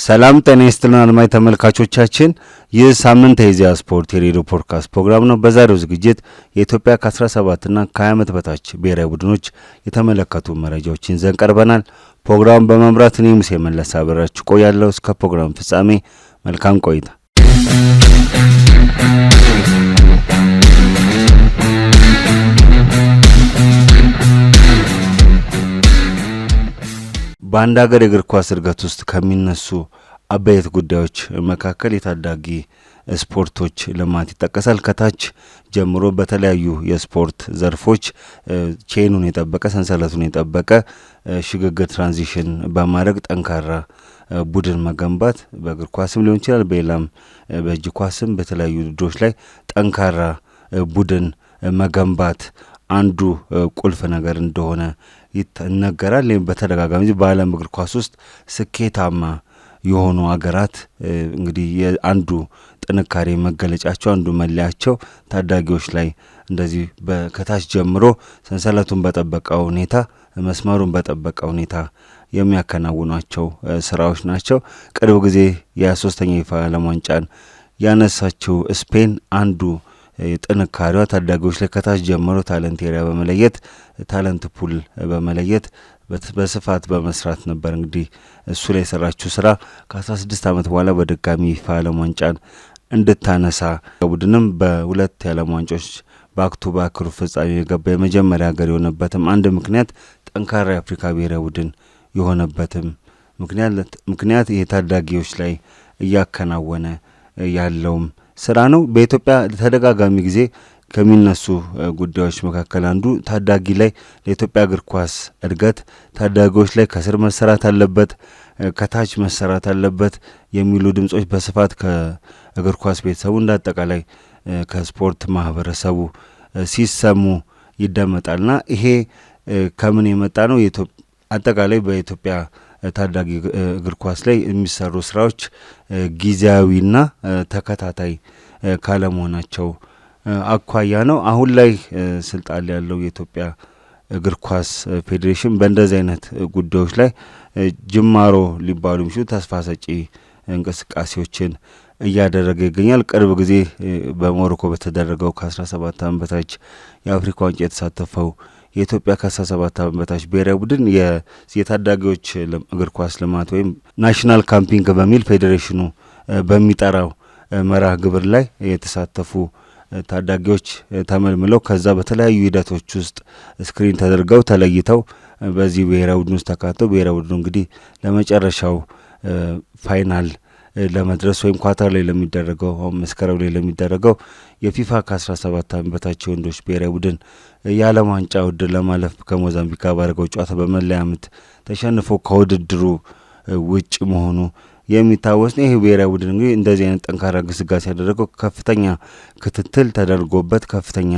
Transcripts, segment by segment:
ሰላም ጤና ይስጥልን አድማጭ ተመልካቾቻችን፣ ይህ ሳምንት የኢዜአ ስፖርት የሬዲዮ ፖድካስት ፕሮግራም ነው። በዛሬው ዝግጅት የኢትዮጵያ ከ17 እና ከ20 ዓመት በታች ብሔራዊ ቡድኖች የተመለከቱ መረጃዎችን ይዘን ቀርበናል። ፕሮግራሙን በመምራት እኔ ሙሴ መለስ አብሬያችሁ ቆያለሁ። እስከ ፕሮግራሙ ፍጻሜ መልካም ቆይታ። በአንድ ሀገር የእግር ኳስ እድገት ውስጥ ከሚነሱ አበይት ጉዳዮች መካከል የታዳጊ ስፖርቶች ልማት ይጠቀሳል። ከታች ጀምሮ በተለያዩ የስፖርት ዘርፎች ቼኑን የጠበቀ ሰንሰለቱን የጠበቀ ሽግግር ትራንዚሽን በማድረግ ጠንካራ ቡድን መገንባት በእግር ኳስም ሊሆን ይችላል፣ በሌላም በእጅ ኳስም በተለያዩ ውድድሮች ላይ ጠንካራ ቡድን መገንባት አንዱ ቁልፍ ነገር እንደሆነ ይነገራል። በተደጋጋሚ በዓለም እግር ኳስ ውስጥ ስኬታማ የሆኑ ሀገራት እንግዲህ አንዱ ጥንካሬ መገለጫቸው አንዱ መለያቸው ታዳጊዎች ላይ እንደዚህ ከታች ጀምሮ ሰንሰለቱን በጠበቀ ሁኔታ መስመሩን በጠበቀ ሁኔታ የሚያከናውኗቸው ስራዎች ናቸው። ቅርብ ጊዜ የ23ኛ የፊፋ ዓለም ዋንጫን ያነሳችው ስፔን አንዱ ጥንካሬዋ ታዳጊዎች ላይ ከታች ጀምሮ ታለንት ኤሪያ በመለየት ታለንት ፑል በመለየት በስፋት በመስራት ነበር። እንግዲህ እሱ ላይ የሰራችው ስራ ከ16 ዓመት በኋላ በድጋሚ የፊፋ ዓለም ዋንጫን እንድታነሳ ቡድንም በሁለት የዓለም ዋንጫዎች ባክ ቱ ባክ ሩብ ፍጻሜ የገባ የመጀመሪያ ሀገር የሆነበትም አንድ ምክንያት ጠንካራ የአፍሪካ ብሔራዊ ቡድን የሆነበትም ምክንያት የታዳጊዎች ላይ እያከናወነ ያለውም ስራ ነው። በኢትዮጵያ ተደጋጋሚ ጊዜ ከሚነሱ ጉዳዮች መካከል አንዱ ታዳጊ ላይ ለኢትዮጵያ እግር ኳስ እድገት ታዳጊዎች ላይ ከስር መሰራት አለበት፣ ከታች መሰራት አለበት የሚሉ ድምጾች በስፋት ከእግር ኳስ ቤተሰቡ እንዳጠቃላይ ከስፖርት ማህበረሰቡ ሲሰሙ ይደመጣልና ይሄ ከምን የመጣ ነው? አጠቃላይ በኢትዮጵያ ታዳጊ እግር ኳስ ላይ የሚሰሩ ስራዎች ጊዜያዊና ተከታታይ ካለመሆናቸው አኳያ ነው። አሁን ላይ ስልጣን ያለው የኢትዮጵያ እግር ኳስ ፌዴሬሽን በእንደዚህ አይነት ጉዳዮች ላይ ጅማሮ ሊባሉ የሚችሉ ተስፋ ሰጪ እንቅስቃሴዎችን እያደረገ ይገኛል። ቅርብ ጊዜ በሞሮኮ በተደረገው ከ17 ዓመት በታች የአፍሪካ ዋንጫ የተሳተፈው የኢትዮጵያ ከ17 ዓመት በታች ብሔራዊ ቡድን የታዳጊዎች እግር ኳስ ልማት ወይም ናሽናል ካምፒንግ በሚል ፌዴሬሽኑ በሚጠራው መርሃ ግብር ላይ የተሳተፉ ታዳጊዎች ተመልምለው ከዛ በተለያዩ ሂደቶች ውስጥ ስክሪን ተደርገው ተለይተው በዚህ ብሔራዊ ቡድን ውስጥ ተካተው ብሔራዊ ቡድኑ እንግዲህ ለመጨረሻው ፋይናል ለመድረስ ወይም ኳታር ላይ ለሚደረገው መስከረም ላይ ለሚደረገው የፊፋ ከ17 ዓመት በታች ወንዶች ብሔራዊ ቡድን የዓለም ዋንጫ ውድድር ለማለፍ ከሞዛምቢክ ጋር ባደረገው ጨዋታ በመለያ ምት ተሸንፎ ከውድድሩ ውጭ መሆኑ የሚታወስ ነው። ይህ ብሔራዊ ቡድን እንግዲህ እንደዚህ አይነት ጠንካራ ግስጋሴ ያደረገው ከፍተኛ ክትትል ተደርጎበት ከፍተኛ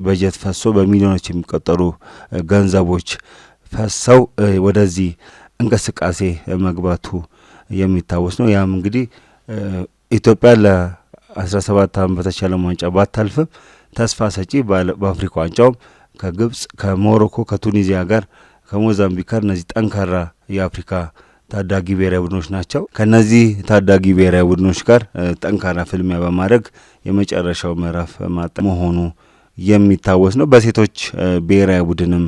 በጀት ፈሶ በሚሊዮኖች የሚቆጠሩ ገንዘቦች ፈሰው ወደዚህ እንቅስቃሴ መግባቱ የሚታወስ ነው። ያም እንግዲህ ኢትዮጵያ ለ17 ዓመት በታች ዓለም ዋንጫ ባታልፍም ተስፋ ሰጪ በአፍሪካ ዋንጫውም ከግብጽ፣ ከሞሮኮ፣ ከቱኒዚያ ጋር ከሞዛምቢክ ጋር እነዚህ ጠንካራ የአፍሪካ ታዳጊ ብሔራዊ ቡድኖች ናቸው። ከነዚህ ታዳጊ ብሔራዊ ቡድኖች ጋር ጠንካራ ፍልሚያ በማድረግ የመጨረሻው ምዕራፍ መሆኑ የሚታወስ ነው። በሴቶች ብሔራዊ ቡድንም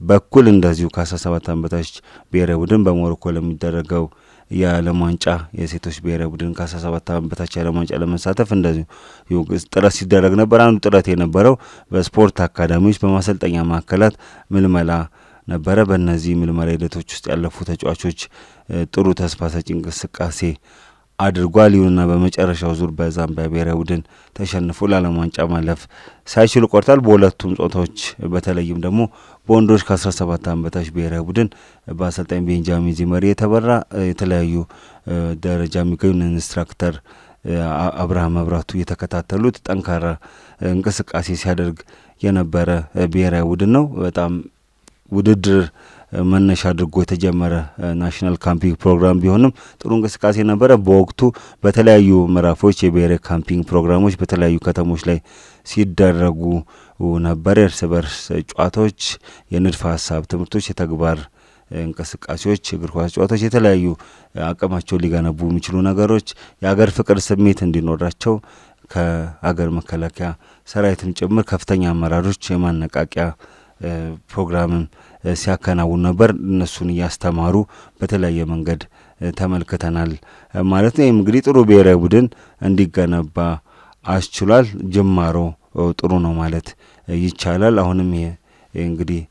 በኩል እንደዚሁ ከ17 ዓመት በታች ብሔራዊ ቡድን በሞሮኮ ለሚደረገው የዓለም ዋንጫ የሴቶች ብሔራዊ ቡድን ከ17 ዓመት በታች የዓለም ዋንጫ ለመሳተፍ እንደዚሁ ጥረት ሲደረግ ነበር። አንዱ ጥረት የነበረው በስፖርት አካዳሚዎች በማሰልጠኛ ማዕከላት ምልመላ ነበረ። በእነዚህ ምልመላ ሂደቶች ውስጥ ያለፉ ተጫዋቾች ጥሩ ተስፋ ሰጪ እንቅስቃሴ አድርጓል። ይሁንና በመጨረሻው ዙር በዛምቢያ ብሔራዊ ቡድን ተሸንፎ ለዓለም ዋንጫ ማለፍ ሳይችሉ ቆርጧል። በሁለቱም ጾታዎች በተለይም ደግሞ በወንዶች ከ17 ዓመት በታች ብሔራዊ ቡድን በአሰልጣኝ ቤንጃሚን ዚመሪ የተበራ የተለያዩ ደረጃ የሚገኙ ኢንስትራክተር አብርሃም መብራቱ የተከታተሉት ጠንካራ እንቅስቃሴ ሲያደርግ የነበረ ብሔራዊ ቡድን ነው። በጣም ውድድር መነሻ አድርጎ የተጀመረ ናሽናል ካምፒንግ ፕሮግራም ቢሆንም ጥሩ እንቅስቃሴ ነበረ። በወቅቱ በተለያዩ ምዕራፎች የብሔራዊ ካምፒንግ ፕሮግራሞች በተለያዩ ከተሞች ላይ ሲደረጉ ነበር። እርስ በርስ ጨዋታዎች፣ የንድፈ ሀሳብ ትምህርቶች፣ የተግባር እንቅስቃሴዎች፣ እግር ኳስ ጨዋታዎች የተለያዩ አቅማቸውን ሊገነቡ የሚችሉ ነገሮች የሀገር ፍቅር ስሜት እንዲኖራቸው ከሀገር መከላከያ ሰራዊትም ጭምር ከፍተኛ አመራሮች የማነቃቂያ ፕሮግራምም ሲያከናውን ነበር። እነሱን እያስተማሩ በተለያየ መንገድ ተመልክተናል ማለት ነው። ይህም እንግዲህ ጥሩ ብሔራዊ ቡድን እንዲገነባ አስችሏል። ጅማሮ ጥሩ ነው ማለት ይቻላል። አሁንም እንግዲህ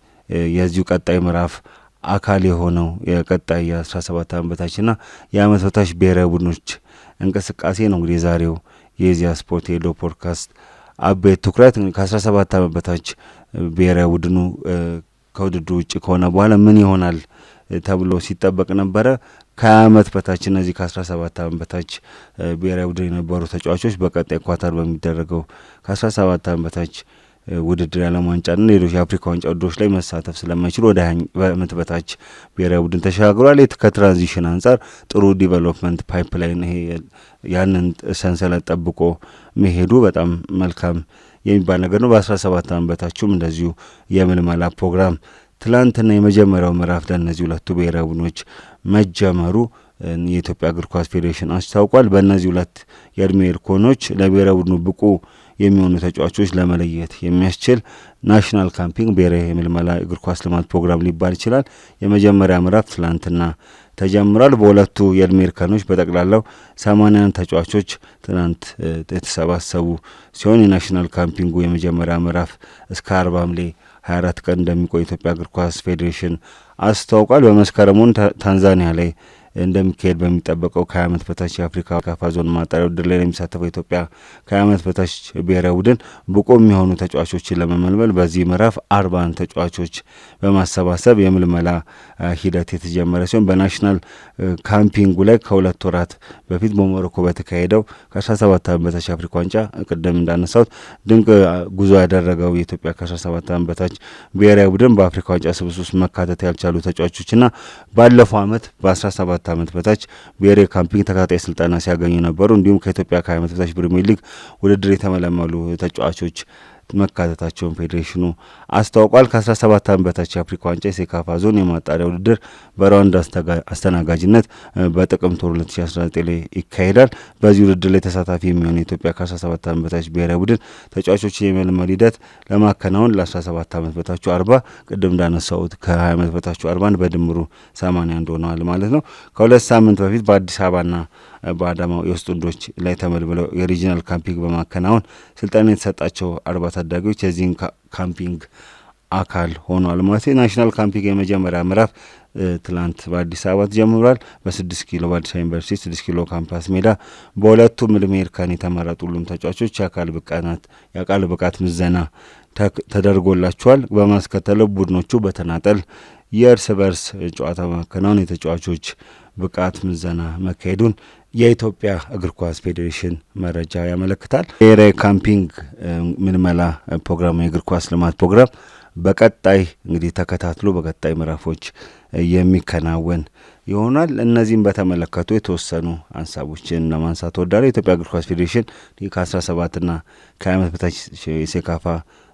የዚሁ ቀጣይ ምዕራፍ አካል የሆነው የቀጣይ የ17 ዓመት በታችና የዓመት በታች ብሔራዊ ቡድኖች እንቅስቃሴ ነው። እንግዲህ የዛሬው የኢዜአ ስፖርት የሬዲዮ ፖድካስት አበይት ትኩረት ከ17 ዓመት በታች ብሔራዊ ቡድኑ ከውድድሩ ውጭ ከሆነ በኋላ ምን ይሆናል ተብሎ ሲጠበቅ ነበረ። ከ20 ዓመት በታች እነዚህ ከ17 ዓመት በታች ብሔራዊ ቡድን የነበሩ ተጫዋቾች በቀጣይ ኳታር በሚደረገው ከ17 ዓመት በታች ውድድር የዓለም ዋንጫና ሌሎች የአፍሪካ ዋንጫ ውድድሮች ላይ መሳተፍ ስለማይችሉ ወደ 20 ዓመት በታች ብሔራዊ ቡድን ተሻግሯል። ከትራንዚሽን አንጻር ጥሩ ዲቨሎፕመንት ፓይፕላይን ይሄ ያንን ሰንሰለት ጠብቆ መሄዱ በጣም መልካም የሚባል ነገር ነው። በ17 ዓመት በታችም እንደዚሁ የምልመላ ፕሮግራም ትላንትና የመጀመሪያው ምዕራፍ ለእነዚህ ሁለቱ ብሔራዊ ቡድኖች መጀመሩ የኢትዮጵያ እግር ኳስ ፌዴሬሽን አስታውቋል። በእነዚህ ሁለት የእድሜ እርከኖች ለብሔራዊ ቡድኑ ብቁ የሚሆኑ ተጫዋቾች ለመለየት የሚያስችል ናሽናል ካምፒንግ ብሔራዊ የምልመላ እግር ኳስ ልማት ፕሮግራም ሊባል ይችላል የመጀመሪያ ምዕራፍ ትላንትና ተጀምሯል። በሁለቱ የእድሜ እርከኖች በጠቅላላው 81 ተጫዋቾች ትናንት የተሰባሰቡ ሲሆን የናሽናል ካምፒንጉ የመጀመሪያ ምዕራፍ እስከ 40 ሐምሌ 24 ቀን እንደሚቆይ የኢትዮጵያ እግር ኳስ ፌዴሬሽን አስታውቋል። በመስከረሙን ታንዛኒያ ላይ እንደሚካሄድ በሚጠበቀው ከ20 ዓመት በታች የአፍሪካ ካፍ ዞን ማጣሪያ ውድድር ላይ የሚሳተፈው ኢትዮጵያ ከ20 ዓመት በታች ብሔራዊ ቡድን ብቁ የሚሆኑ ተጫዋቾችን ለመመልመል በዚህ ምዕራፍ 40 ተጫዋቾች በማሰባሰብ የምልመላ ሂደት የተጀመረ ሲሆን በናሽናል ካምፒንጉ ላይ ከ2 ወራት በፊት በሞሮኮ በተካሄደው ከ17 ዓመት በታች የአፍሪካ ዋንጫ ቅድም እንዳነሳሁት ድንቅ ጉዞ ያደረገው የኢትዮጵያ ከ17 ዓመት በታች ብሔራዊ ቡድን በአፍሪካ ዋንጫ ስብስብ ውስጥ መካተት ያልቻሉ ተጫዋቾችና ባለፈው ዓመት በ17 ዓመት በታች ብሔራዊ ካምፒንግ ተከታታይ ስልጠና ሲያገኙ ነበሩ። እንዲሁም ከኢትዮጵያ ከ20 ዓመት በታች ፕሪሚየር ሊግ ውድድር የተመለመሉ ተጫዋቾች መካተታቸውን ፌዴሬሽኑ አስታውቋል። ከ17 ዓመት በታች የአፍሪካ ዋንጫ የሴካፋ ዞን የማጣሪያ ውድድር በሩዋንዳ አስተናጋጅነት በጥቅምት 2019 ላይ ይካሄዳል። በዚህ ውድድር ላይ ተሳታፊ የሚሆኑ የኢትዮጵያ ከ17 ዓመት በታች ብሔራዊ ቡድን ተጫዋቾችን የመልመል ሂደት ለማከናወን ለ17 ዓመት በታቹ 40 ቅድም እንዳነሳሁት ከ20 ዓመት በታቹ 40 በድምሩ 81 ሆነዋል ማለት ነው። ከሁለት ሳምንት በፊት በአዲስ አበባና በአዳማው የውስጥ ወንዶች ላይ ተመልምለው የሪጂናል ካምፒንግ በማከናወን ስልጠና የተሰጣቸው 40 ታዳጊዎች የዚህን ካምፒንግ አካል ሆኗል ማለት ነው። ናሽናል ካምፒንግ የመጀመሪያ ምዕራፍ ትላንት በአዲስ አበባ ተጀምሯል። በ6 ኪሎ በአዲስ አበባ ዩኒቨርሲቲ 6 ኪሎ ካምፓስ ሜዳ በሁለቱም ዕድሜ እርከን የተመረጡ ሁሉም ተጫዋቾች የአካል ብቃት ምዘና ተደርጎላቸዋል። በማስከተለው ቡድኖቹ በተናጠል የእርስ በርስ ጨዋታ በማከናወን የተጫዋቾች ብቃት ምዘና መካሄዱን የኢትዮጵያ እግር ኳስ ፌዴሬሽን መረጃ ያመለክታል። ብሔራዊ ካምፒንግ ምልመላ ፕሮግራም የእግር ኳስ ልማት ፕሮግራም በቀጣይ እንግዲህ ተከታትሎ በቀጣይ ምዕራፎች የሚከናወን ይሆናል። እነዚህም በተመለከቱ የተወሰኑ ሀሳቦችን ለማንሳት ወዳለው የኢትዮጵያ እግር ኳስ ፌዴሬሽን ከ17ና ከ20 ዓመት በታች የሴካፋ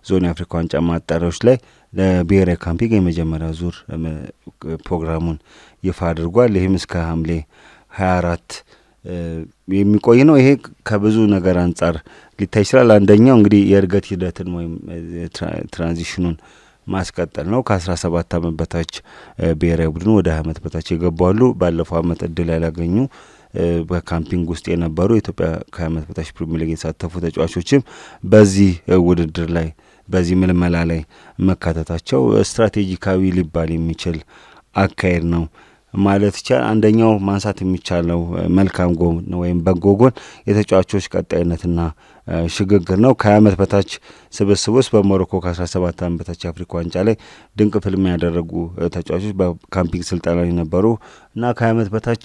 ዞን የአፍሪካ ዋንጫ ማጣሪያዎች ላይ ለብሔራዊ ካምፒንግ የመጀመሪያ ዙር ፕሮግራሙን ይፋ አድርጓል። ይህም እስከ ሐምሌ 24 የሚቆይ ነው። ይሄ ከብዙ ነገር አንጻር ሊታይ ይችላል። አንደኛው እንግዲህ የእድገት ሂደትን ወይም ትራንዚሽኑን ማስቀጠል ነው። ከ17 ዓመት በታች ብሔራዊ ቡድኑ ወደ 20 ዓመት በታች የገባሉ። ባለፈው ዓመት እድል ያላገኙ በካምፒንግ ውስጥ የነበሩ የኢትዮጵያ ከ20 ዓመት በታች ፕሪሚየር ሊግ የተሳተፉ ተጫዋቾችም በዚህ ውድድር ላይ በዚህ ምልመላ ላይ መካተታቸው ስትራቴጂካዊ ሊባል የሚችል አካሄድ ነው ማለት ይቻላል። አንደኛው ማንሳት የሚቻለው መልካም ጎን ወይም በጎ ጎን የተጫዋቾች ቀጣይነትና ሽግግር ነው። ከ20 ዓመት በታች ስብስብ ውስጥ በሞሮኮ ከ17 ዓመት በታች የአፍሪካ ዋንጫ ላይ ድንቅ ፍልሚያ ያደረጉ ተጫዋቾች በካምፒንግ ስልጠና ላይ ነበሩ እና ከ20 ዓመት በታች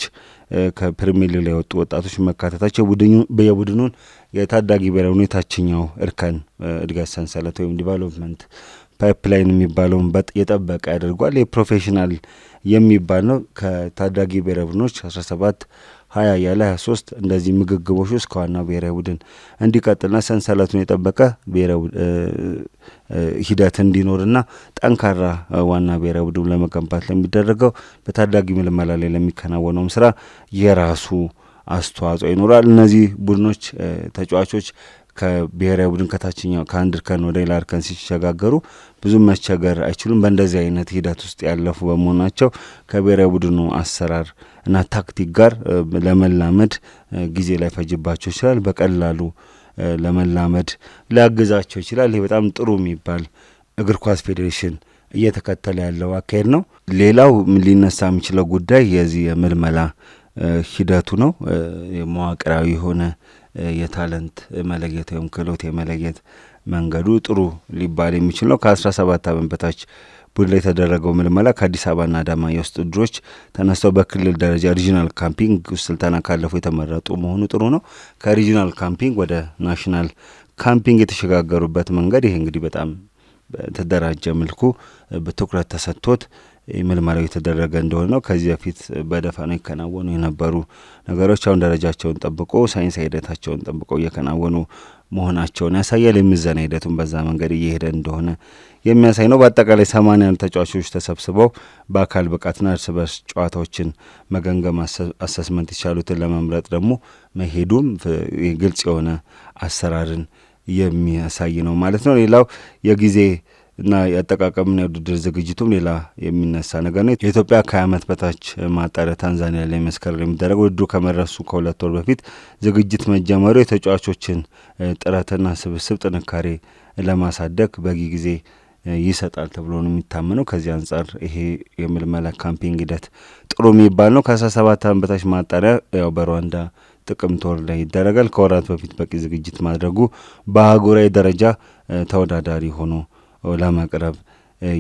ከፕሪሚየር ሊግ ላይ የወጡ ወጣቶች መካተታቸው የቡድኑን የታዳጊ ብሔራዊ የታችኛው እርከን እድገት ሰንሰለት ወይም ዲቨሎፕመንት ፓይፕላይን የሚባለውን የጠበቀ ያደርጓል። የፕሮፌሽናል የሚባል ነው። ከታዳጊ ብሔራዊ ቡድኖች 17 20 ያለ 23 እንደዚህ ምግግቦች ውስጥ ከዋናው ብሔራዊ ቡድን እንዲቀጥልና ሰንሰለቱን የጠበቀ ብሔራዊ ሂደት እንዲኖርና ጠንካራ ዋና ብሔራዊ ቡድን ለመገንባት ለሚደረገው በታዳጊ ምልመላ ላይ ለሚከናወነውም ስራ የራሱ አስተዋጽኦ ይኖራል። እነዚህ ቡድኖች ተጫዋቾች ከብሔራዊ ቡድን ከታችኛው ከአንድ እርከን ወደ ሌላ እርከን ሲሸጋገሩ ብዙም መቸገር አይችሉም። በእንደዚህ አይነት ሂደት ውስጥ ያለፉ በመሆናቸው ከብሔራዊ ቡድኑ አሰራር እና ታክቲክ ጋር ለመላመድ ጊዜ ላይ ፈጅባቸው ይችላል። በቀላሉ ለመላመድ ሊያግዛቸው ይችላል። ይህ በጣም ጥሩ የሚባል እግር ኳስ ፌዴሬሽን እየተከተለ ያለው አካሄድ ነው። ሌላው ሊነሳ የሚችለው ጉዳይ የዚህ የምልመላ ሂደቱ ነው። መዋቅራዊ የሆነ የታለንት መለየት ወይም ክህሎት የመለየት መንገዱ ጥሩ ሊባል የሚችል ነው። ከ17 ዓመት በታች ቡድን ላይ የተደረገው ምልመላ ከአዲስ አበባና አዳማ የውስጥ ውድድሮች ተነስተው በክልል ደረጃ ሪጂናል ካምፒንግ ስልጠና ካለፉ የተመረጡ መሆኑ ጥሩ ነው። ከሪጂናል ካምፒንግ ወደ ናሽናል ካምፒንግ የተሸጋገሩበት መንገድ ይሄ እንግዲህ በጣም በተደራጀ መልኩ በትኩረት ተሰጥቶት ምልመላው የተደረገ እንደሆነ ነው። ከዚህ በፊት በደፈናው ይከናወኑ የነበሩ ነገሮች አሁን ደረጃቸውን ጠብቆ ሳይንሳዊ ሂደታቸውን ጠብቆ እየከናወኑ መሆናቸውን ያሳያል። የምዘና ሂደቱን በዛ መንገድ እየሄደ እንደሆነ የሚያሳይ ነው። በአጠቃላይ 80 ተጫዋቾች ተሰብስበው በአካል ብቃትና እርስ በርስ ጨዋታዎችን መገምገም አሰስመንት የቻሉትን ለመምረጥ ደግሞ መሄዱም ግልጽ የሆነ አሰራርን የሚያሳይ ነው ማለት ነው። ሌላው የጊዜ እና የአጠቃቀምና የውድድር ዝግጅቱም ሌላ የሚነሳ ነገር ነው። የኢትዮጵያ ከ20 ዓመት በታች ማጣሪያ ታንዛኒያ ላይ መስከረም የሚደረገው ውድድሩ ከመድረሱ ከ2 ወር በፊት ዝግጅት መጀመሩ የተጫዋቾችን ጥረትና ስብስብ ጥንካሬ ለማሳደግ በቂ ጊዜ ይሰጣል ተብሎ ነው የሚታመነው። ከዚህ አንጻር ይሄ የምልመላ ካምፒንግ ሂደት ጥሩ የሚባል ነው። ከ17 ዓመት በታች ማጣሪያ ያው በሩዋንዳ ጥቅምት ወር ላይ ይደረጋል። ከወራት በፊት በቂ ዝግጅት ማድረጉ በአህጉራዊ ደረጃ ተወዳዳሪ ሆኖ ለመቅረብ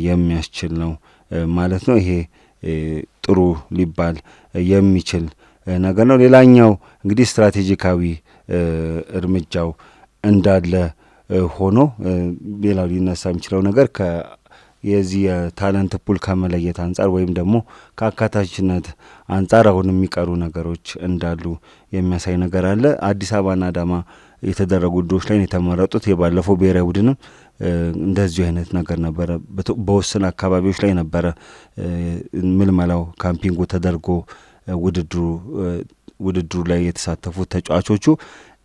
የሚያስችል ነው ማለት ነው። ይሄ ጥሩ ሊባል የሚችል ነገር ነው። ሌላኛው እንግዲህ ስትራቴጂካዊ እርምጃው እንዳለ ሆኖ ሌላው ሊነሳ የሚችለው ነገር የዚህ የታለንት ፑል ከመለየት አንጻር ወይም ደግሞ ከአካታችነት አንጻር አሁን የሚቀሩ ነገሮች እንዳሉ የሚያሳይ ነገር አለ። አዲስ አበባና አዳማ የተደረጉ ውድድሮች ላይ የተመረጡት የባለፈው ብሔራዊ ቡድንም እንደዚሁ አይነት ነገር ነበረ። በወሰኑ አካባቢዎች ላይ ነበረ ምልመላው ካምፒንጉ ተደርጎ ውድድሩ ላይ የተሳተፉት ተጫዋቾቹ።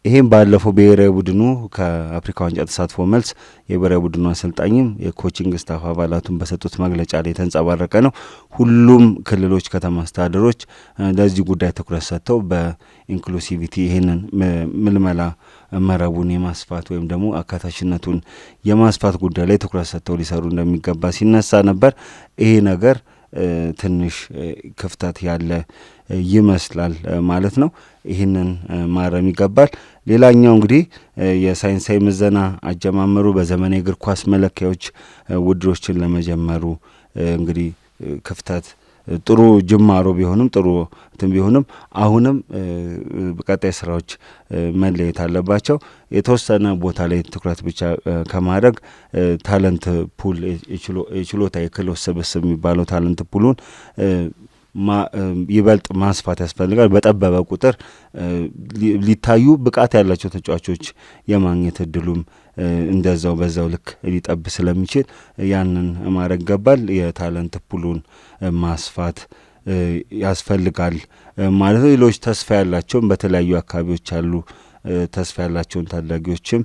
ይሄም ባለፈው ብሔራዊ ቡድኑ ከአፍሪካ ዋንጫ ተሳትፎ መልስ የብሔራዊ ቡድኑ አሰልጣኝም የኮቺንግ ስታፍ አባላቱን በሰጡት መግለጫ ላይ የተንጸባረቀ ነው። ሁሉም ክልሎች፣ ከተማ አስተዳደሮች ለዚህ ጉዳይ ትኩረት ሰጥተው በኢንክሉሲቪቲ ይህንን ምልመላ መረቡን የማስፋት ወይም ደግሞ አካታችነቱን የማስፋት ጉዳይ ላይ ትኩረት ሰጥተው ሊሰሩ እንደሚገባ ሲነሳ ነበር። ይሄ ነገር ትንሽ ክፍተት ያለ ይመስላል ማለት ነው። ይህንን ማረም ይገባል። ሌላኛው እንግዲህ የሳይንሳዊ ምዘና አጀማመሩ በዘመናዊ እግር ኳስ መለኪያዎች ውድድሮችን ለመጀመሩ እንግዲህ ክፍተት ጥሩ ጅማሮ ቢሆንም ጥሩ እንትን ቢሆንም አሁንም በቀጣይ ስራዎች መለየት አለባቸው። የተወሰነ ቦታ ላይ ትኩረት ብቻ ከማድረግ ታለንት ፑል የችሎታ የክህሎት ስብስብ የሚባለው ታለንት ፑሉን ይበልጥ ማስፋት ያስፈልጋል። በጠበበ ቁጥር ሊታዩ ብቃት ያላቸው ተጫዋቾች የማግኘት እድሉም እንደዛው በዛው ልክ ሊጠብ ስለሚችል ያንን ማድረግ ይገባል። የታለንት ፑሉን ማስፋት ያስፈልጋል ማለት ነው። ሌሎች ተስፋ ያላቸውም በተለያዩ አካባቢዎች ያሉ ተስፋ ያላቸውን ታዳጊዎችም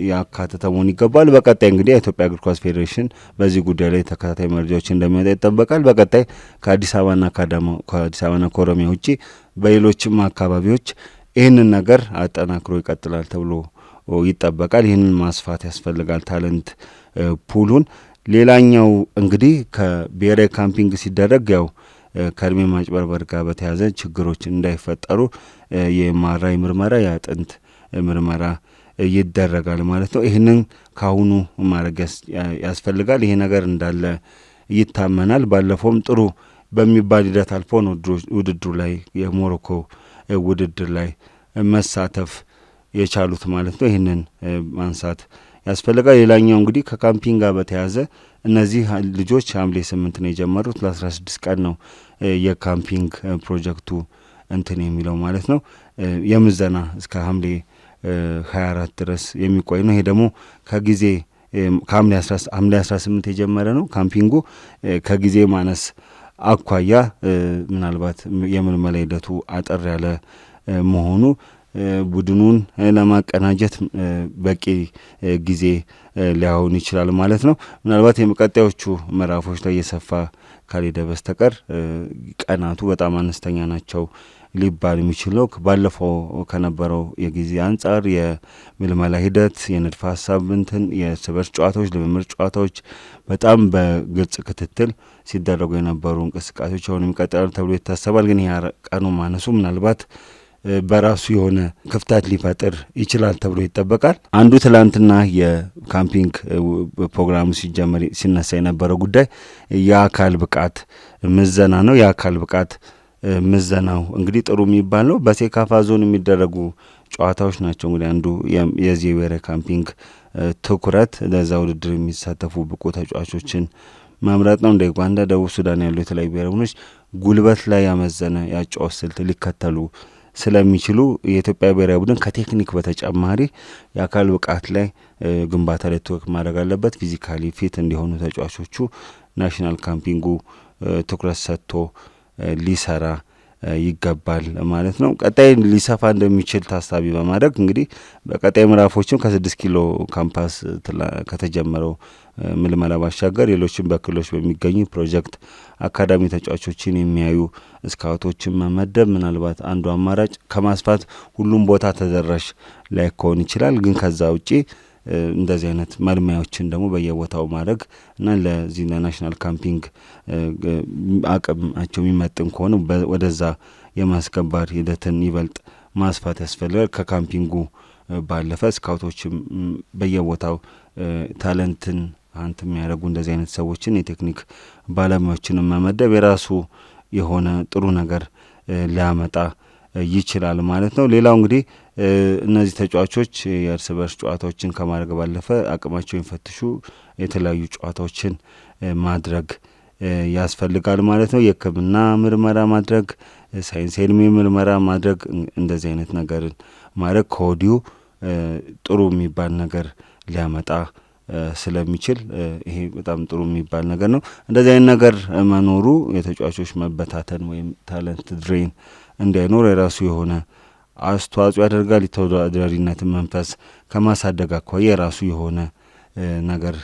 ያካተተ መሆን ይገባል። በቀጣይ እንግዲህ የኢትዮጵያ እግር ኳስ ፌዴሬሽን በዚህ ጉዳይ ላይ ተከታታይ መረጃዎች እንደሚወጣ ይጠበቃል። በቀጣይ ከአዲስ አበባና ከኦሮሚያ ውጪ በሌሎችም አካባቢዎች ይህንን ነገር አጠናክሮ ይቀጥላል ተብሎ ይጠበቃል። ይህንን ማስፋት ያስፈልጋል ታለንት ፑሉን። ሌላኛው እንግዲህ ከብሔራዊ ካምፒንግ ሲደረግ ያው ከእድሜ ማጭበርበር ጋር በተያያዘ ችግሮች እንዳይፈጠሩ የማራይ ምርመራ የአጥንት ምርመራ ይደረጋል ማለት ነው። ይህንን ካሁኑ ማድረግ ያስፈልጋል። ይሄ ነገር እንዳለ ይታመናል። ባለፈውም ጥሩ በሚባል ሂደት አልፎ ነው ውድድሩ ላይ የሞሮኮ ውድድር ላይ መሳተፍ የቻሉት ማለት ነው። ይህንን ማንሳት ያስፈልጋል። ሌላኛው እንግዲህ ከካምፒንግ ጋር በተያያዘ እነዚህ ልጆች ሐምሌ 8 ነው የጀመሩት። ለ16 ቀን ነው የካምፒንግ ፕሮጀክቱ እንትን የሚለው ማለት ነው። የምዘና እስከ ሐምሌ 24 ድረስ የሚቆይ ነው። ይሄ ደግሞ ከጊዜ ከሐምሌ 18 የጀመረ ነው ካምፒንጉ። ከጊዜ ማነስ አኳያ ምናልባት የምልመላ ሂደቱ አጠር ያለ መሆኑ ቡድኑን ለማቀናጀት በቂ ጊዜ ሊያሆን ይችላል ማለት ነው። ምናልባት የቀጣዮቹ ምዕራፎች ላይ የሰፋ ካልሄደ በስተቀር ቀናቱ በጣም አነስተኛ ናቸው ሊባል የሚችል ነው። ባለፈው ከነበረው የጊዜ አንጻር የምልመላ ሂደት፣ የንድፈ ሀሳብ እንትን፣ የእርስ በርስ ጨዋታዎች፣ ልምምድ ጨዋታዎች በጣም በግልጽ ክትትል ሲደረጉ የነበሩ እንቅስቃሴዎች አሁን የሚቀጥላሉ ተብሎ ይታሰባል። ግን ቀኑ ማነሱ ምናልባት በራሱ የሆነ ክፍተት ሊፈጥር ይችላል ተብሎ ይጠበቃል። አንዱ ትላንትና የካምፒንግ ፕሮግራሙ ሲጀመር ሲነሳ የነበረው ጉዳይ የአካል ብቃት ምዘና ነው። የአካል ብቃት ምዘናው እንግዲህ ጥሩ የሚባል ነው። በሴካፋ ዞን የሚደረጉ ጨዋታዎች ናቸው። እንግዲህ አንዱ የዚህ ብሔራዊ ካምፒንግ ትኩረት ለዛ ውድድር የሚሳተፉ ብቁ ተጫዋቾችን መምረጥ ነው። እንደ ዩጋንዳ፣ ደቡብ ሱዳን ያሉ የተለያዩ ብሔራዊ ቡድኖች ጉልበት ላይ ያመዘነ ያጨዋወት ስልት ሊከተሉ ስለሚችሉ የኢትዮጵያ ብሔራዊ ቡድን ከቴክኒክ በተጨማሪ የአካል ብቃት ላይ ግንባታ ላይ ትኩረት ማድረግ አለበት። ፊዚካሊ ፊት እንዲሆኑ ተጫዋቾቹ ናሽናል ካምፒንጉ ትኩረት ሰጥቶ ሊሰራ ይገባል ማለት ነው። ቀጣይ ሊሰፋ እንደሚችል ታሳቢ በማድረግ እንግዲህ በቀጣይ ምዕራፎችም ከ6 ኪሎ ካምፓስ ከተጀመረው ምልመላ ባሻገር ሌሎችም በክልሎች በሚገኙ ፕሮጀክት አካዳሚ ተጫዋቾችን የሚያዩ ስካውቶችን መመደብ ምናልባት አንዱ አማራጭ ከማስፋት ሁሉም ቦታ ተደራሽ ላይሆን ይችላል። ግን ከዛ ውጪ እንደዚህ አይነት መልማዮችን ደግሞ በየቦታው ማድረግ እና ለዚህ ለናሽናል ካምፒንግ አቅማቸው የሚመጥን ከሆነ ወደዛ የማስገባት ሂደትን ይበልጥ ማስፋት ያስፈልጋል። ከካምፒንጉ ባለፈ ስካውቶችም በየቦታው ታለንትን አንት የሚያደርጉ እንደዚህ አይነት ሰዎችን የቴክኒክ ባለሙያዎችንም መመደብ የራሱ የሆነ ጥሩ ነገር ሊያመጣ ይችላል ማለት ነው። ሌላው እንግዲህ እነዚህ ተጫዋቾች የእርስ በርስ ጨዋታዎችን ከማድረግ ባለፈ አቅማቸውን ፈትሹ የተለያዩ ጨዋታዎችን ማድረግ ያስፈልጋል ማለት ነው። የሕክምና ምርመራ ማድረግ፣ ሳይንሳዊ ምርመራ ማድረግ፣ እንደዚህ አይነት ነገርን ማድረግ ከወዲሁ ጥሩ የሚባል ነገር ሊያመጣ ስለሚችል ይሄ በጣም ጥሩ የሚባል ነገር ነው። እንደዚህ አይነት ነገር መኖሩ የተጫዋቾች መበታተን ወይም ታለንት ድሬን እንዳይኖር የራሱ የሆነ አስተዋጽኦ ያደርጋል። የተወዳዳሪነትን መንፈስ ከማሳደግ አኳያ የራሱ የሆነ ነገር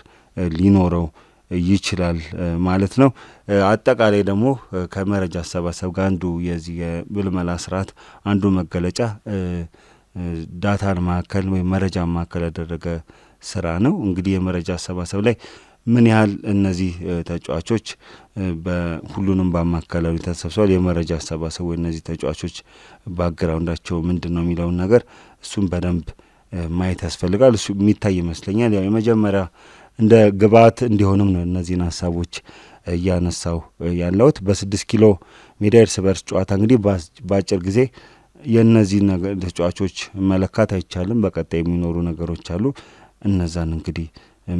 ሊኖረው ይችላል ማለት ነው። አጠቃላይ ደግሞ ከመረጃ አሰባሰብ ጋር አንዱ የዚህ የምልመላ ስርዓት አንዱ መገለጫ ዳታን ማዕከል ወይም መረጃ ማዕከል ያደረገ ስራ ነው። እንግዲህ የመረጃ አሰባሰብ ላይ ምን ያህል እነዚህ ተጫዋቾች በሁሉንም ባማከለ ሁኔታ ተሰብስበዋል፣ የመረጃ አሰባሰብ ወይ እነዚህ ተጫዋቾች ባክግራውንዳቸው ምንድን ነው የሚለውን ነገር እሱም በደንብ ማየት ያስፈልጋል። እሱ የሚታይ ይመስለኛል። ያው የመጀመሪያ እንደ ግብዓት እንዲሆንም ነው እነዚህን ሀሳቦች እያነሳው ያለሁት። በ6 ኪሎ ሜዳ እርስ በርስ ጨዋታ እንግዲህ በአጭር ጊዜ የእነዚህ ተጫዋቾች መለካት አይቻልም። በቀጣይ የሚኖሩ ነገሮች አሉ። እነዛን እንግዲህ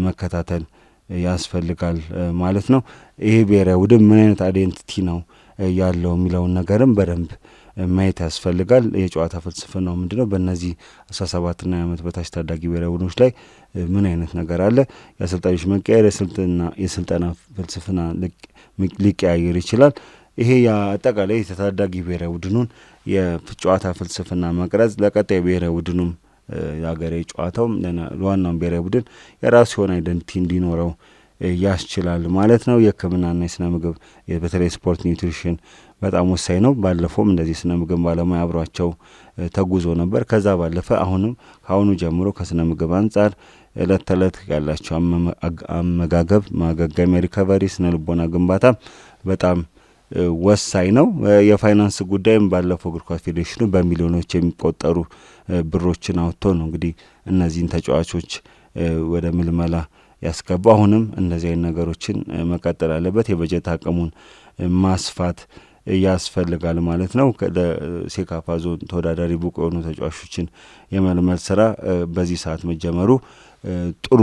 መከታተል ያስፈልጋል ማለት ነው። ይሄ ብሔራዊ ቡድን ምን አይነት አይዴንቲቲ ነው ያለው የሚለውን ነገርም በደንብ ማየት ያስፈልጋል። የጨዋታ ፍልስፍናው ምንድነው? በእነዚህ 17ና ዓመት በታች ታዳጊ ብሔራዊ ቡድኖች ላይ ምን አይነት ነገር አለ? የአሰልጣኞች መቀየር የስልጠና ፍልስፍና ሊቀያየር ይችላል። ይሄ አጠቃላይ የታዳጊ ብሔራዊ ቡድኑን የጨዋታ ፍልስፍና መቅረጽ ለቀጣይ ብሔራዊ ቡድኑም የሀገራዊ ጨዋታውም ለዋናውን ብሔራዊ ቡድን የራሱ የሆነ አይደንቲቲ እንዲኖረው ያስችላል ማለት ነው። የሕክምናና የስነ ምግብ በተለይ ስፖርት ኒውትሪሽን በጣም ወሳኝ ነው። ባለፈውም እንደዚህ ስነ ምግብ ባለሙያ አብሯቸው ተጉዞ ነበር። ከዛ ባለፈ አሁንም ከአሁኑ ጀምሮ ከስነ ምግብ አንጻር እለት ተዕለት ያላቸው አመጋገብ፣ ማገገሚያ፣ ሪከቨሪ፣ ስነ ልቦና ግንባታ በጣም ወሳኝ ነው። የፋይናንስ ጉዳይም ባለፈው እግር ኳስ ፌዴሬሽኑ በሚሊዮኖች የሚቆጠሩ ብሮችን አውጥቶ ነው እንግዲህ እነዚህን ተጫዋቾች ወደ ምልመላ ያስገባ። አሁንም እንደዚህ አይነት ነገሮችን መቀጠል አለበት። የበጀት አቅሙን ማስፋት ያስፈልጋል ማለት ነው። ሴካፋ ዞን ተወዳዳሪ ብቁ የሆኑ ተጫዋቾችን የመልመል ስራ በዚህ ሰዓት መጀመሩ ጥሩ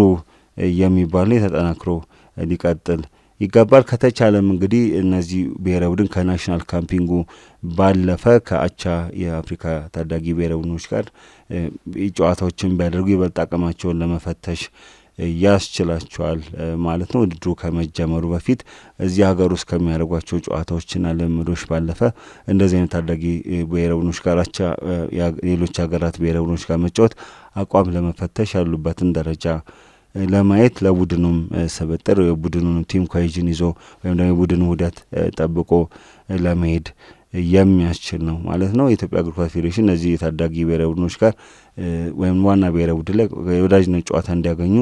የሚባል ነው። ተጠናክሮ ሊቀጥል ይገባል። ከተቻለም እንግዲህ እነዚህ ብሔራዊ ቡድን ከናሽናል ካምፒንጉ ባለፈ ከአቻ የአፍሪካ ታዳጊ ብሔራዊ ቡድኖች ጋር ጨዋታዎችን ቢያደርጉ ይበልጥ አቅማቸውን ለመፈተሽ ያስችላቸዋል ማለት ነው። ውድድሩ ከመጀመሩ በፊት እዚህ ሀገር ውስጥ ከሚያደርጓቸው ጨዋታዎችና ልምዶች ባለፈ እንደዚህ አይነት ታዳጊ ብሔራዊ ቡድኖች ጋር አቻ ሌሎች ሀገራት ብሔራዊ ቡድኖች ጋር መጫወት አቋም ለመፈተሽ ያሉበትን ደረጃ ለማየት ለቡድኑም ስብጥር የቡድኑን ቲም ኮሄዥን ይዞ ወይም ደግሞ የቡድኑ ውህደት ጠብቆ ለመሄድ የሚያስችል ነው ማለት ነው። የኢትዮጵያ እግር ኳስ ፌዴሬሽን እነዚህ የታዳጊ ብሔራዊ ቡድኖች ጋር ወይም ዋና ብሔራዊ ቡድን ላይ የወዳጅነት ጨዋታ እንዲያገኙ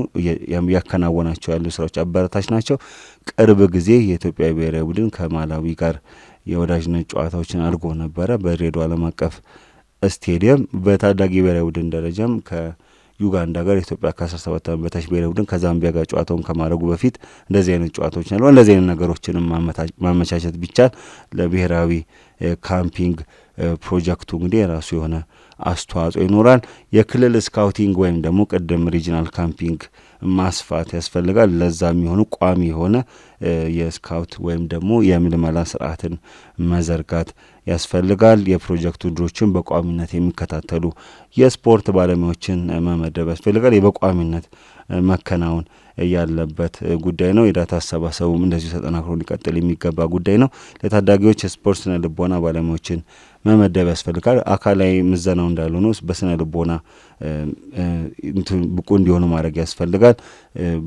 ያከናወናቸው ያሉ ስራዎች አበረታች ናቸው። ቅርብ ጊዜ የኢትዮጵያ ብሔራዊ ቡድን ከማላዊ ጋር የወዳጅነት ጨዋታዎችን አድርጎ ነበረ በድሬዳዋ ዓለም አቀፍ ስቴዲየም። በታዳጊ ብሔራዊ ቡድን ደረጃም ዩጋንዳ ጋር ኢትዮጵያ ከ17 ዓመት በታች ብሔራዊ ቡድን ከዛምቢያ ጋር ጨዋታውን ከማድረጉ በፊት እንደዚህ አይነት ጨዋታዎች አሉ። እንደዚህ አይነት ነገሮችንም ማመቻቸት ቢቻል ለብሔራዊ ካምፒንግ ፕሮጀክቱ እንግዲህ የራሱ የሆነ አስተዋጽኦ ይኖራል። የክልል ስካውቲንግ ወይም ደግሞ ቅድም ሪጂናል ካምፒንግ ማስፋት ያስፈልጋል። ለዛ የሚሆኑ ቋሚ የሆነ የስካውት ወይም ደግሞ የምልመላ ስርዓትን መዘርጋት ያስፈልጋል። የፕሮጀክቱ ድሮችን በቋሚነት የሚከታተሉ የስፖርት ባለሙያዎችን መመደብ ያስፈልጋል። በቋሚነት መከናወን ያለበት ጉዳይ ነው። የዳታ አሰባሰቡም እንደዚሁ ተጠናክሮ ሊቀጥል የሚገባ ጉዳይ ነው። ለታዳጊዎች የስፖርት ስነ ልቦና ባለሙያዎችን መመደብ ያስፈልጋል። አካላዊ ምዘናው እንዳሉ ነው፣ በስነ ልቦና ብቁ እንዲሆኑ ማድረግ ያስፈልጋል።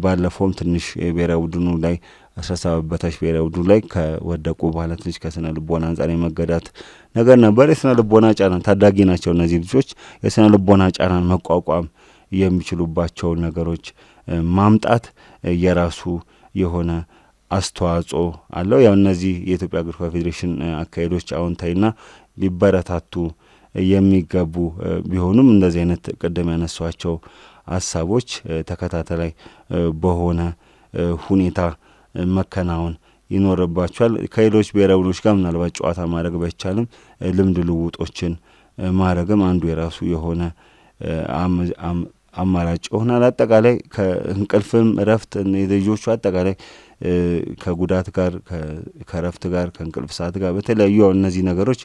ባለፈውም ትንሽ የብሔራዊ ቡድኑ ላይ 17 በታች ብሔራዊ ቡድኑ ላይ ከወደቁ በኋላ ትንሽ ከስነ ልቦና አንጻር የመገዳት ነገር ነበር። የስነ ልቦና ጫናን ታዳጊ ናቸው እነዚህ ልጆች የስነ ልቦና ጫናን መቋቋም የሚችሉባቸው ነገሮች ማምጣት የራሱ የሆነ አስተዋጽኦ አለው። ያው እነዚህ የኢትዮጵያ እግር ኳስ ፌዴሬሽን አካሄዶች አዎንታዊና ሊበረታቱ የሚገቡ ቢሆኑም እንደዚህ አይነት ቅድም ያነሷቸው ሀሳቦች ተከታታይ በሆነ ሁኔታ መከናወን ይኖርባቸዋል። ከሌሎች ብሔራዊ ቡድኖች ጋር ምናልባት ጨዋታ ማድረግ ባይቻልም ልምድ ልውጦችን ማድረግም አንዱ የራሱ የሆነ አማራጭ ይሆናል። አጠቃላይ ከእንቅልፍም እረፍት የልጆቹ አጠቃላይ ከጉዳት ጋር ከእረፍት ጋር ከእንቅልፍ ሰዓት ጋር በተለያዩ እነዚህ ነገሮች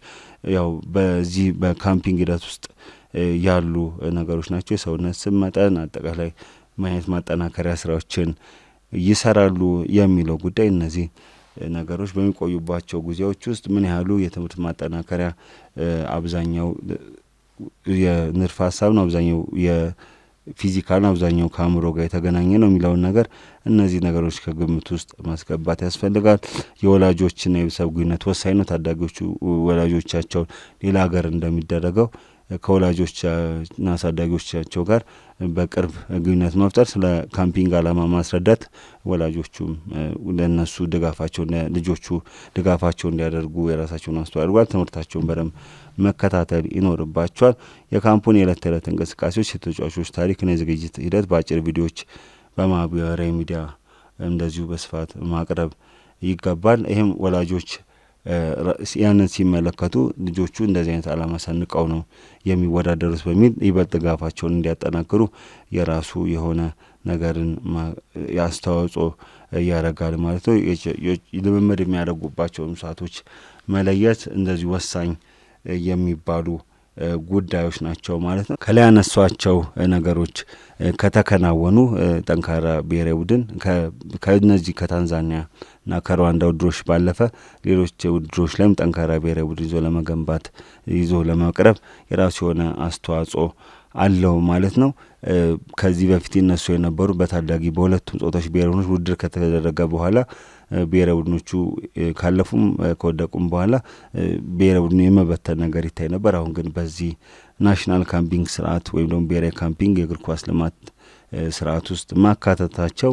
ያው በዚህ በካምፒንግ ሂደት ውስጥ ያሉ ነገሮች ናቸው። የሰውነት ስብ መጠን አጠቃላይ ማየት ማጠናከሪያ ስራዎችን ይሰራሉ የሚለው ጉዳይ እነዚህ ነገሮች በሚቆዩባቸው ጊዜዎች ውስጥ ምን ያህሉ የትምህርት ማጠናከሪያ አብዛኛው የንድፈ ሀሳብ ነው፣ አብዛኛው የፊዚካል ነው፣ አብዛኛው ከአእምሮ ጋር የተገናኘ ነው የሚለውን ነገር እነዚህ ነገሮች ከግምት ውስጥ ማስገባት ያስፈልጋል። የወላጆችና የቤተሰብ ግንኙነት ወሳኝ ነው። ታዳጊዎቹ ወላጆቻቸውን ሌላ ሀገር እንደሚደረገው ከወላጆችና አሳዳጊዎቻቸው ጋር በቅርብ ግንኙነት መፍጠር፣ ስለ ካምፒንግ ዓላማ ማስረዳት፣ ወላጆቹም ለእነሱ ድጋፋቸው ልጆቹ ድጋፋቸው እንዲያደርጉ የራሳቸውን አስተዋጽኦ ያደርጓል። ትምህርታቸውን በደንብ መከታተል ይኖርባቸዋል። የካምፑን የዕለት ተዕለት እንቅስቃሴዎች፣ የተጫዋቾች ታሪክና የዝግጅት ሂደት በአጭር ቪዲዮዎች በማህበራዊ ሚዲያ እንደዚሁ በስፋት ማቅረብ ይገባል። ይህም ወላጆች ያንን ሲመለከቱ ልጆቹ እንደዚህ አይነት ዓላማ ሰንቀው ነው የሚወዳደሩት በሚል ይበልጥ ድጋፋቸውን እንዲያጠናክሩ የራሱ የሆነ ነገርን ያስተዋጽኦ ያደርጋል ማለት ነው። ልምምድ የሚያደርጉባቸውን ሰዓቶች መለየት እንደዚህ ወሳኝ የሚባሉ ጉዳዮች ናቸው ማለት ነው። ከላይ ያነሷቸው ነገሮች ከተከናወኑ ጠንካራ ብሔራዊ ቡድን ከነዚህ ከታንዛኒያና ከሩዋንዳ ውድድሮች ባለፈ ሌሎች ውድድሮች ላይም ጠንካራ ብሔራዊ ቡድን ይዞ ለመገንባት ይዞ ለመቅረብ የራሱ የሆነ አስተዋጽኦ አለው ማለት ነው። ከዚህ በፊት እነሱ የነበሩ በታዳጊ በሁለቱም ጾታዎች ብሔራዊ ቡድኖች ውድድር ከተደረገ በኋላ ብሔራዊ ቡድኖቹ ካለፉም ከወደቁም በኋላ ብሔራዊ ቡድኑ የመበተን ነገር ይታይ ነበር። አሁን ግን በዚህ ናሽናል ካምፒንግ ስርዓት ወይም ደግሞ ብሔራዊ ካምፒንግ የእግር ኳስ ልማት ስርዓት ውስጥ ማካተታቸው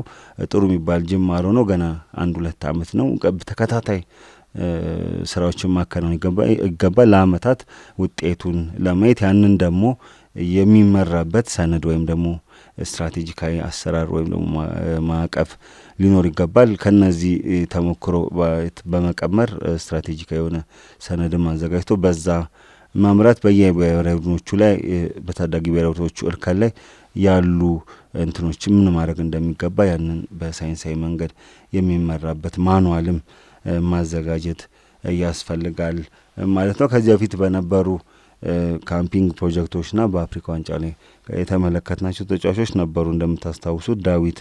ጥሩ የሚባል ጅማሮ ነው። ገና 1-2 ዓመት ነው። ተከታታይ ስራዎችን ማከናወን ይገባል ለአመታት ውጤቱን ለማየት። ያንን ደግሞ የሚመራበት ሰነድ ወይም ደግሞ ስትራቴጂካዊ አሰራር ወይም ደግሞ ማዕቀፍ ሊኖር ይገባል። ከነዚህ ተሞክሮ በመቀመር ስትራቴጂካዊ የሆነ ሰነድም አዘጋጅቶ በዛ መምራት በየብሔራዊ ቡድኖቹ ላይ በታዳጊ ብሔራዊ ቡድኖቹ እርከን ላይ ያሉ እንትኖች ምን ማድረግ እንደሚገባ ያንን በሳይንሳዊ መንገድ የሚመራበት ማኑዋልም ማዘጋጀት ያስፈልጋል ማለት ነው። ከዚህ በፊት በነበሩ ካምፒንግ ፕሮጀክቶችና በአፍሪካ ዋንጫ ላይ የተመለከትናቸው ተጫዋቾች ነበሩ። እንደምታስታውሱት ዳዊት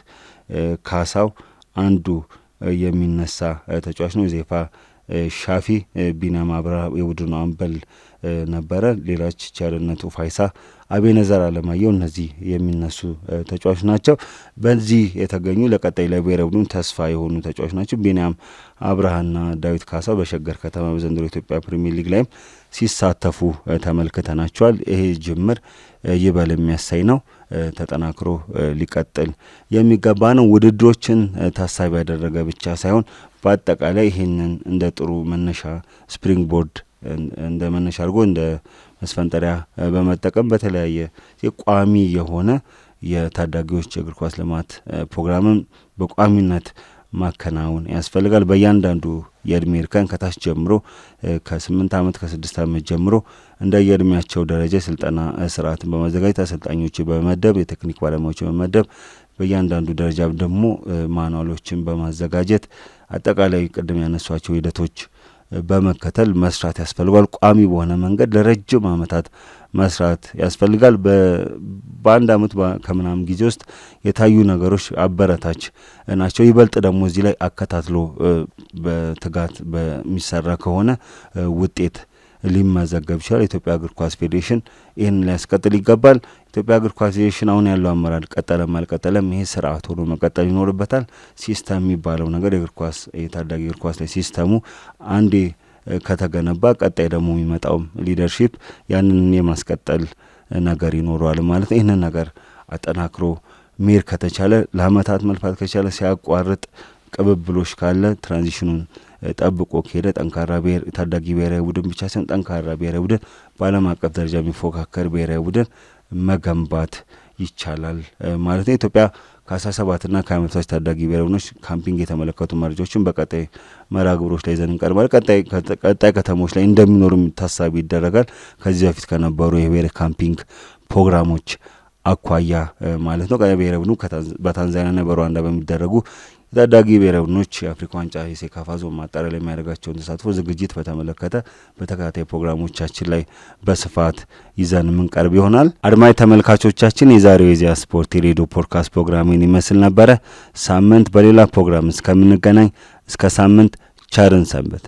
ካሳው አንዱ የሚነሳ ተጫዋች ነው። ዜፋ ሻፊ፣ ቢናም አብርሃ የቡድኑ አምበል ነበረ። ሌሎች ቸርነቱ ፋይሳ፣ አቤነዘር አለማየሁ እነዚህ የሚነሱ ተጫዋች ናቸው። በዚህ የተገኙ ለቀጣይ ለብሔራዊ ቡድኑ ተስፋ የሆኑ ተጫዋች ናቸው። ቢናም አብርሃና ዳዊት ካሳው በሸገር ከተማ በዘንድሮ ኢትዮጵያ ፕሪሚየር ሊግ ላይም ሲሳተፉ ተመልክተናቸዋል። ይሄ ጅምር ይበል የሚያሳይ ነው። ተጠናክሮ ሊቀጥል የሚገባ ነው። ውድድሮችን ታሳቢ ያደረገ ብቻ ሳይሆን በአጠቃላይ ይህንን እንደ ጥሩ መነሻ ስፕሪንግ ቦርድ እንደ መነሻ አድርጎ እንደ መስፈንጠሪያ በመጠቀም በተለያየ ቋሚ የሆነ የታዳጊዎች የእግር ኳስ ልማት ፕሮግራምን በቋሚነት ማከናወን ያስፈልጋል። በእያንዳንዱ የእድሜ እርከን ከታች ጀምሮ ከ8 ዓመት ከ6 ዓመት ጀምሮ እንደ የእድሜያቸው ደረጃ ስልጠና ስርዓትን በማዘጋጀት አሰልጣኞች በመመደብ የቴክኒክ ባለሙያዎች በመመደብ በእያንዳንዱ ደረጃ ደግሞ ማኑዋሎችን በማዘጋጀት አጠቃላይ ቅድም ያነሷቸው ሂደቶች በመከተል መስራት ያስፈልጋል። ቋሚ በሆነ መንገድ ለረጅም ዓመታት መስራት ያስፈልጋል። በአንድ ዓመት ከምናምን ጊዜ ውስጥ የታዩ ነገሮች አበረታች ናቸው። ይበልጥ ደግሞ እዚህ ላይ አከታትሎ በትጋት በሚሰራ ከሆነ ውጤት ሊመዘገብ ይችላል። ኢትዮጵያ እግር ኳስ ፌዴሬሽን ይህን ሊያስቀጥል ይገባል። ኢትዮጵያ እግር ኳስ ፌዴሬሽን አሁን ያለው አመራር ቀጠለም አልቀጠለም ይሄ ስርዓት ሆኖ መቀጠል ይኖርበታል። ሲስተም የሚባለው ነገር የእግር ኳስ የታዳጊ እግር ኳስ ላይ ሲስተሙ አንዴ ከተገነባ ቀጣይ ደግሞ የሚመጣው ሊደርሺፕ ያንን የማስቀጠል ነገር ይኖረዋል ማለት ነው። ይህንን ነገር አጠናክሮ ሜር ከተቻለ ለአመታት መልፋት ከቻለ ሲያቋርጥ ቅብብሎች ካለ ትራንዚሽኑን ጠብቆ ከሄደ ጠንካራ ታዳጊ ብሔራዊ ቡድን ብቻ ሳይሆን ጠንካራ ብሔራዊ ቡድን በዓለም አቀፍ ደረጃ የሚፎካከር ብሔራዊ ቡድን መገንባት ይቻላል ማለት ነው። ኢትዮጵያ ከ17ና ከ20 በታች ታዳጊ ብሔራዊ ቡድኖች ካምፒንግ የተመለከቱ መረጃዎችን በቀጣይ መርሃ ግብሮች ላይ ይዘን እንቀርባለን። ቀጣይ ከተሞች ላይ እንደሚኖሩም ታሳቢ ይደረጋል። ከዚህ በፊት ከነበሩ የብሔራዊ ካምፒንግ ፕሮግራሞች አኳያ ማለት ነው። ብሔራዊ ቡድኑ በታንዛኒያና በሩዋንዳ በሚደረጉ የታዳጊ ብሔራዊ ቡድኖች የአፍሪካ ዋንጫ የሴካፋ ዞን ማጣሪያ ላይ የሚያደርጋቸውን ተሳትፎ ዝግጅት በተመለከተ በተከታታይ ፕሮግራሞቻችን ላይ በስፋት ይዘን የምንቀርብ ይሆናል። አድማጭ ተመልካቾቻችን የዛሬው የኢዜአ ስፖርት የሬዲዮ ፖድካስት ፕሮግራምን ይመስል ነበረ። ሳምንት በሌላ ፕሮግራም እስከምንገናኝ እስከ ሳምንት ቸርን ሰንብት።